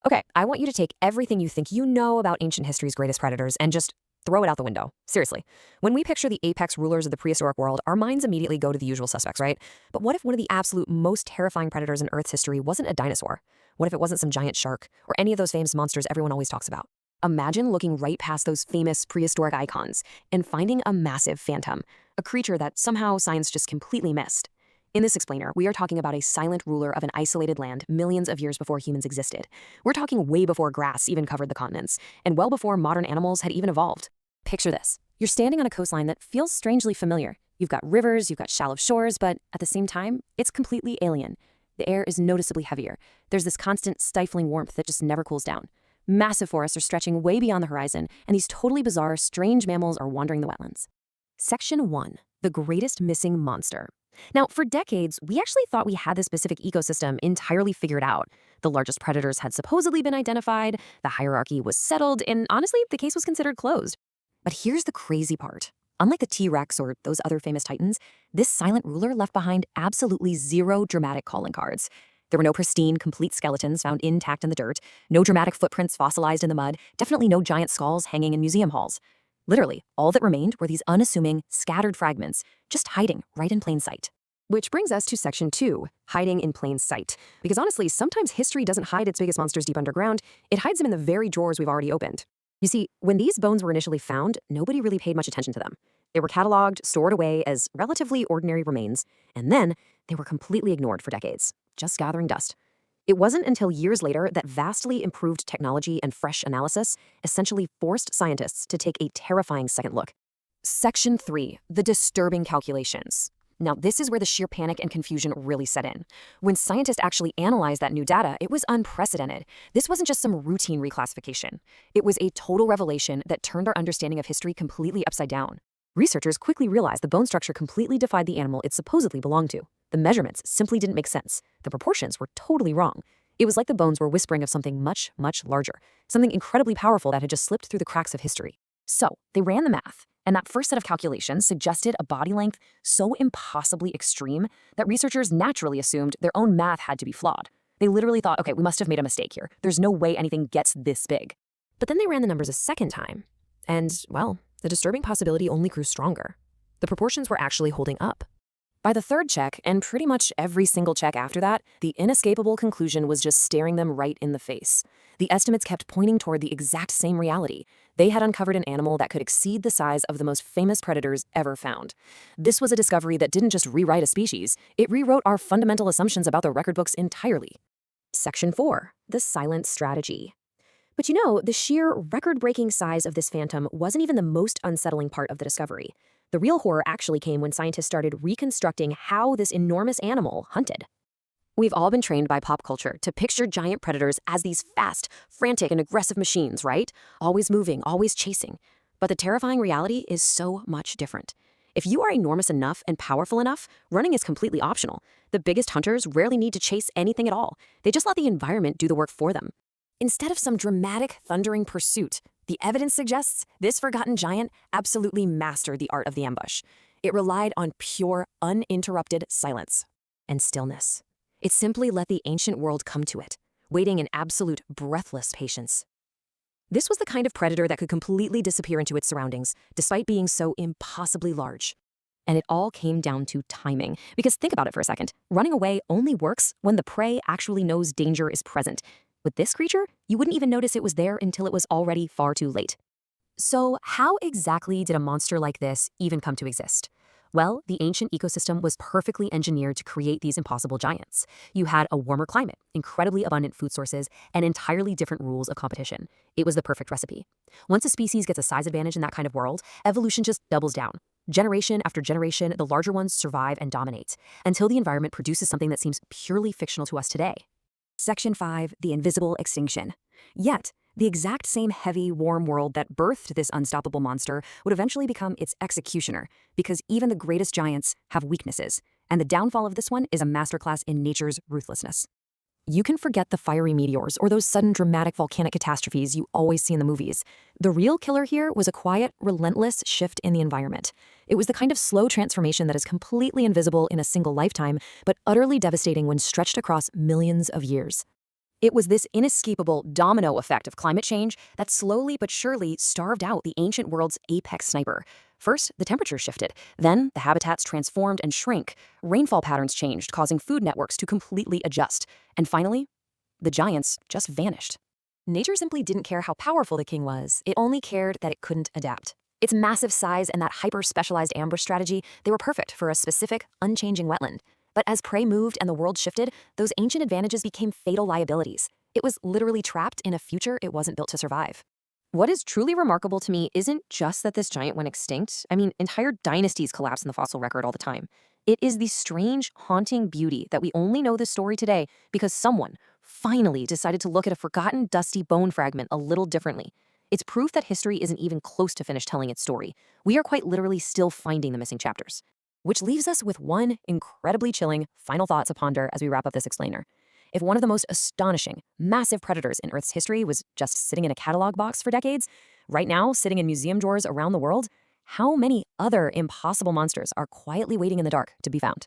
Okay, I want you to take everything you think you know about ancient history's greatest predators and just throw it out the window. Seriously. When we picture the apex rulers of the prehistoric world, our minds immediately go to the usual suspects, right? But what if one of the absolute most terrifying predators in Earth's history wasn't a dinosaur? What if it wasn't some giant shark or any of those famous monsters everyone always talks about? Imagine looking right past those famous prehistoric icons and finding a massive phantom, a creature that somehow science just completely missed. In this explainer, we are talking about a silent ruler of an isolated land millions of years before humans existed. We're talking way before grass even covered the continents, and well before modern animals had even evolved. Picture this. You're standing on a coastline that feels strangely familiar. You've got rivers, you've got shallow shores, but at the same time, it's completely alien. The air is noticeably heavier. There's this constant stifling warmth that just never cools down. Massive forests are stretching way beyond the horizon, and these totally bizarre, strange mammals are wandering the wetlands. Section 1. The Greatest Missing Monster. Now, for decades, we actually thought we had this specific ecosystem entirely figured out. The largest predators had supposedly been identified, the hierarchy was settled, and honestly, the case was considered closed. But here's the crazy part. Unlike the T-Rex or those other famous titans, this silent ruler left behind absolutely zero dramatic calling cards. There were no pristine, complete skeletons found intact in the dirt, no dramatic footprints fossilized in the mud, definitely no giant skulls hanging in museum halls. Literally, all that remained were these unassuming, scattered fragments, just hiding right in plain sight. Which brings us to Section 2, hiding in plain sight. Because honestly, sometimes history doesn't hide its biggest monsters deep underground, it hides them in the very drawers we've already opened. You see, when these bones were initially found, nobody really paid much attention to them. They were cataloged, stored away as relatively ordinary remains, and then they were completely ignored for decades, just gathering dust. It wasn't until years later that vastly improved technology and fresh analysis essentially forced scientists to take a terrifying second look. Section 3, the disturbing calculations. Now, this is where the sheer panic and confusion really set in. When scientists actually analyzed that new data, it was unprecedented. This wasn't just some routine reclassification. It was a total revelation that turned our understanding of history completely upside down. Researchers quickly realized the bone structure completely defied the animal it supposedly belonged to. The measurements simply didn't make sense. The proportions were totally wrong. It was like the bones were whispering of something much, much larger, something incredibly powerful that had just slipped through the cracks of history. So, they ran the math, and that first set of calculations suggested a body length so impossibly extreme that researchers naturally assumed their own math had to be flawed. They literally thought, okay, we must have made a mistake here. There's no way anything gets this big. But then they ran the numbers a second time, and, well, the disturbing possibility only grew stronger. The proportions were actually holding up. By the third check, and pretty much every single check after that, the inescapable conclusion was just staring them right in the face. The estimates kept pointing toward the exact same reality. They had uncovered an animal that could exceed the size of the most famous predators ever found. This was a discovery that didn't just rewrite a species, it rewrote our fundamental assumptions about the record books entirely. Section 4, the silent strategy. But you know, the sheer record-breaking size of this phantom wasn't even the most unsettling part of the discovery. The real horror actually came when scientists started reconstructing how this enormous animal hunted. We've all been trained by pop culture to picture giant predators as these fast, frantic, and aggressive machines, right? Always moving, always chasing. But the terrifying reality is so much different. If you are enormous enough and powerful enough, running is completely optional. The biggest hunters rarely need to chase anything at all. They just let the environment do the work for them. Instead of some dramatic, thundering pursuit, the evidence suggests this forgotten giant absolutely mastered the art of the ambush. It relied on pure, uninterrupted silence and stillness. It simply let the ancient world come to it, waiting in absolute, breathless patience. This was the kind of predator that could completely disappear into its surroundings, despite being so impossibly large. And it all came down to timing. Because think about it for a second. Running away only works when the prey actually knows danger is present. With this creature, you wouldn't even notice it was there until it was already far too late. So how exactly did a monster like this even come to exist? Well, the ancient ecosystem was perfectly engineered to create these impossible giants. You had a warmer climate, incredibly abundant food sources, and entirely different rules of competition. It was the perfect recipe. Once a species gets a size advantage in that kind of world, evolution just doubles down. Generation after generation, the larger ones survive and dominate, until the environment produces something that seems purely fictional to us today. Section 5, the invisible extinction. Yet, the exact same heavy, warm world that birthed this unstoppable monster would eventually become its executioner, because even the greatest giants have weaknesses, and the downfall of this one is a masterclass in nature's ruthlessness. You can forget the fiery meteors or those sudden dramatic volcanic catastrophes you always see in the movies. The real killer here was a quiet, relentless shift in the environment. It was the kind of slow transformation that is completely invisible in a single lifetime, but utterly devastating when stretched across millions of years. It was this inescapable domino effect of climate change that slowly but surely starved out the ancient world's apex sniper. First, the temperature shifted. Then, the habitats transformed and shrank. Rainfall patterns changed, causing food networks to completely adjust. And finally, the giants just vanished. Nature simply didn't care how powerful the king was. It only cared that it couldn't adapt. Its massive size and that hyper-specialized ambush strategy, they were perfect for a specific, unchanging wetland. But as prey moved and the world shifted, those ancient advantages became fatal liabilities. It was literally trapped in a future it wasn't built to survive. What is truly remarkable to me isn't just that this giant went extinct. I mean, entire dynasties collapse in the fossil record all the time. It is the strange, haunting beauty that we only know this story today because someone finally decided to look at a forgotten, dusty bone fragment a little differently. It's proof that history isn't even close to finish telling its story. We are quite literally still finding the missing chapters. Which leaves us with one incredibly chilling final thought to ponder as we wrap up this explainer. If one of the most astonishing, massive predators in Earth's history was just sitting in a catalog box for decades, right now sitting in museum drawers around the world, how many other impossible monsters are quietly waiting in the dark to be found?